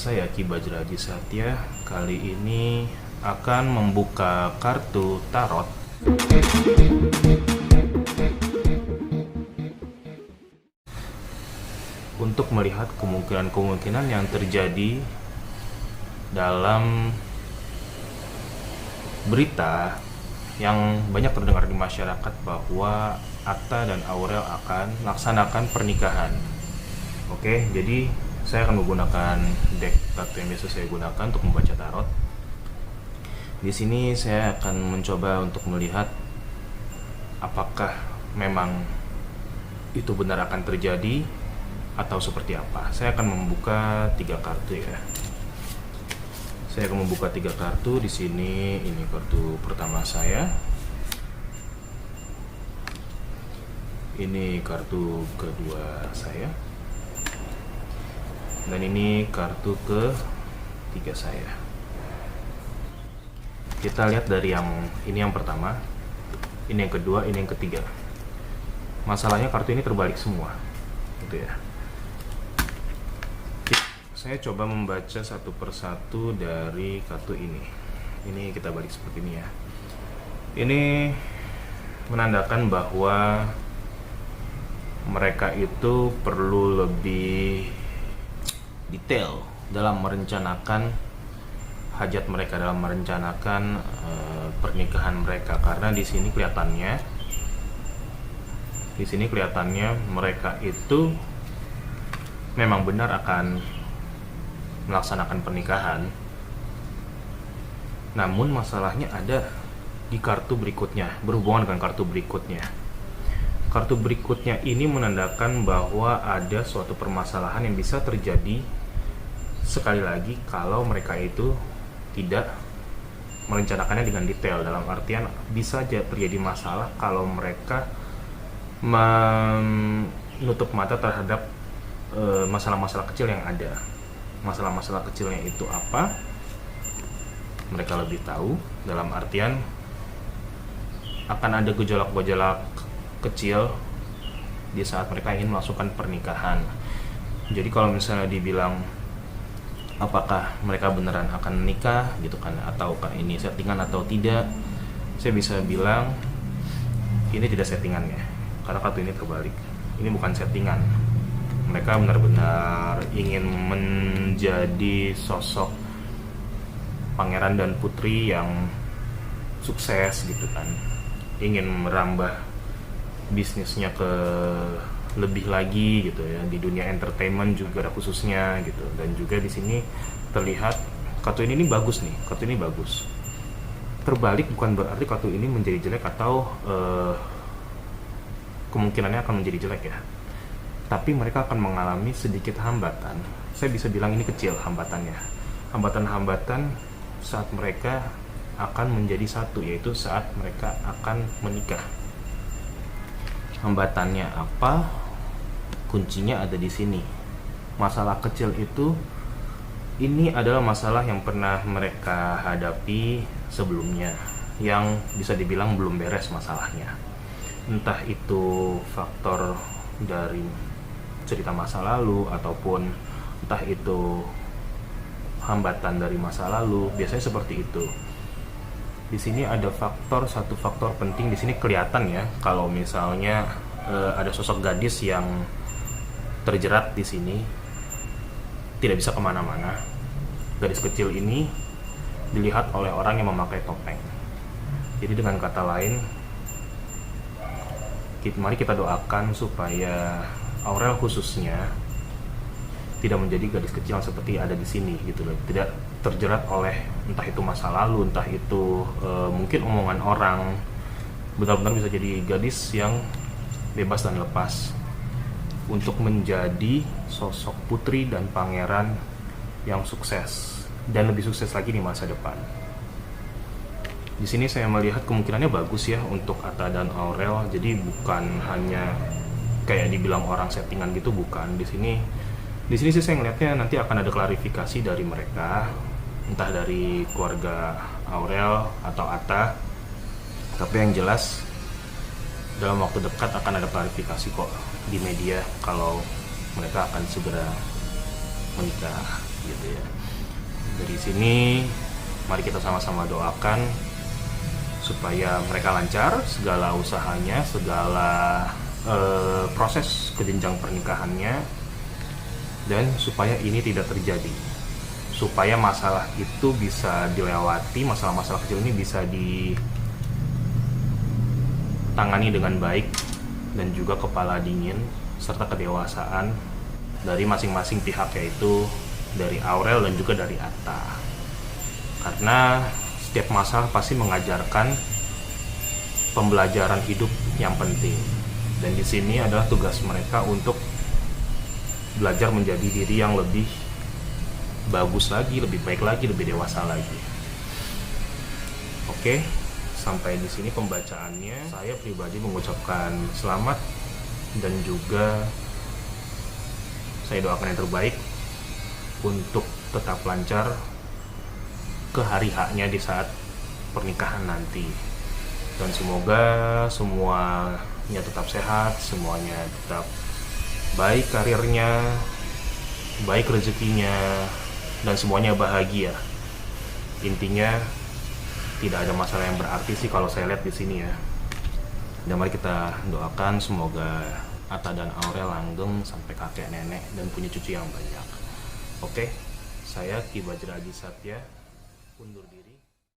saya Ki Bajraji Satya. Kali ini akan membuka kartu tarot untuk melihat kemungkinan-kemungkinan yang terjadi dalam berita yang banyak terdengar di masyarakat bahwa Atta dan Aurel akan melaksanakan pernikahan. Oke, jadi saya akan menggunakan deck kartu yang biasa saya gunakan untuk membaca tarot. Di sini saya akan mencoba untuk melihat apakah memang itu benar akan terjadi atau seperti apa. Saya akan membuka 3 kartu ya. Saya akan membuka 3 kartu di sini. Ini kartu pertama saya. Ini kartu kedua saya. Dan ini kartu ketiga saya. Kita lihat dari yang pertama, ini yang kedua, ini yang ketiga. Masalahnya kartu ini terbalik semua, gitu ya. Saya coba membaca satu persatu dari kartu ini. Ini kita balik seperti ini ya. Ini menandakan bahwa mereka itu perlu lebih detail dalam merencanakan hajat mereka, dalam merencanakan pernikahan mereka, karena di sini kelihatannya mereka itu memang benar akan melaksanakan pernikahan. Namun masalahnya ada di kartu berikutnya, berhubungan dengan kartu berikutnya. Kartu berikutnya ini menandakan bahwa ada suatu permasalahan yang bisa terjadi sekali lagi kalau mereka itu tidak merencanakannya dengan detail. Dalam artian bisa terjadi masalah kalau mereka menutup mata terhadap masalah-masalah kecil yang ada. Masalah-masalah kecilnya itu apa? Mereka lebih tahu. Dalam artian akan ada gejolak-gejolak kecil di saat mereka ingin melakukan pernikahan. Jadi kalau misalnya dibilang apakah mereka beneran akan menikah gitu kan, ataukah ini settingan atau tidak, saya bisa bilang ini tidak settingannya, karena kartu ini terbalik. Ini bukan settingan. Mereka benar-benar ingin menjadi sosok pangeran dan putri yang sukses gitu kan, ingin merambah bisnisnya ke lebih lagi gitu ya, di dunia entertainment juga ada khususnya gitu. Dan juga di sini terlihat kartu ini bagus nih, kartu ini bagus. Terbalik bukan berarti kartu ini menjadi jelek atau kemungkinannya akan menjadi jelek ya, tapi mereka akan mengalami sedikit hambatan. Saya bisa bilang ini kecil hambatannya, hambatan-hambatan saat mereka akan menjadi satu, yaitu saat mereka akan menikah. Hambatannya apa? Kuncinya ada di sini. Masalah kecil itu, ini adalah masalah yang pernah mereka hadapi sebelumnya, yang bisa dibilang belum beres masalahnya. Entah itu faktor dari cerita masa lalu, ataupun entah itu hambatan dari masa lalu. Biasanya seperti itu. Di sini ada satu faktor penting di sini kelihatan ya, kalau misalnya ada sosok gadis yang terjerat di sini, tidak bisa kemana-mana. Gadis kecil ini dilihat oleh orang yang memakai topeng. Jadi dengan kata lain, mari kita doakan supaya Aurel khususnya tidak menjadi gadis kecil yang seperti ada di sini gitu loh, tidak terjerat oleh entah itu masa lalu, entah itu mungkin omongan orang. Benar-benar bisa jadi gadis yang bebas dan lepas untuk menjadi sosok putri dan pangeran yang sukses, dan lebih sukses lagi di masa depan. Di sini saya melihat kemungkinannya bagus ya untuk Atta dan Aurel. Jadi bukan hanya kayak dibilang orang settingan gitu, bukan. Di sini sih saya ngelihatnya nanti akan ada klarifikasi dari mereka, entah dari keluarga Aurel atau Atta. Tapi yang jelas dalam waktu dekat akan ada klarifikasi kok di media kalau mereka akan segera menikah gitu ya. di sini mari kita sama-sama doakan supaya mereka lancar segala usahanya, segala proses ke jenjang pernikahannya, dan supaya ini tidak terjadi, supaya masalah itu bisa dilewati, masalah-masalah kecil ini bisa ditangani dengan baik, dan juga kepala dingin serta kedewasaan dari masing-masing pihak, yaitu dari Aurel dan juga dari Atta. Karena setiap masalah pasti mengajarkan pembelajaran hidup yang penting, dan di sini adalah tugas mereka untuk belajar menjadi diri yang lebih bagus lagi, lebih baik lagi, lebih dewasa lagi. Oke, sampai di sini pembacaannya. Saya pribadi mengucapkan selamat dan juga saya doakan yang terbaik untuk tetap lancar ke hari H-nya di saat pernikahan nanti, dan semoga semuanya tetap sehat, semuanya tetap baik karirnya, baik rezekinya, dan semuanya bahagia. Intinya tidak ada masalah yang berarti sih kalau saya lihat di sini ya. Dan mari kita doakan semoga Atta dan Aurel langgeng sampai kakek nenek dan punya cucu yang banyak. Oke, saya Ki Bajra Adi Satya undur diri.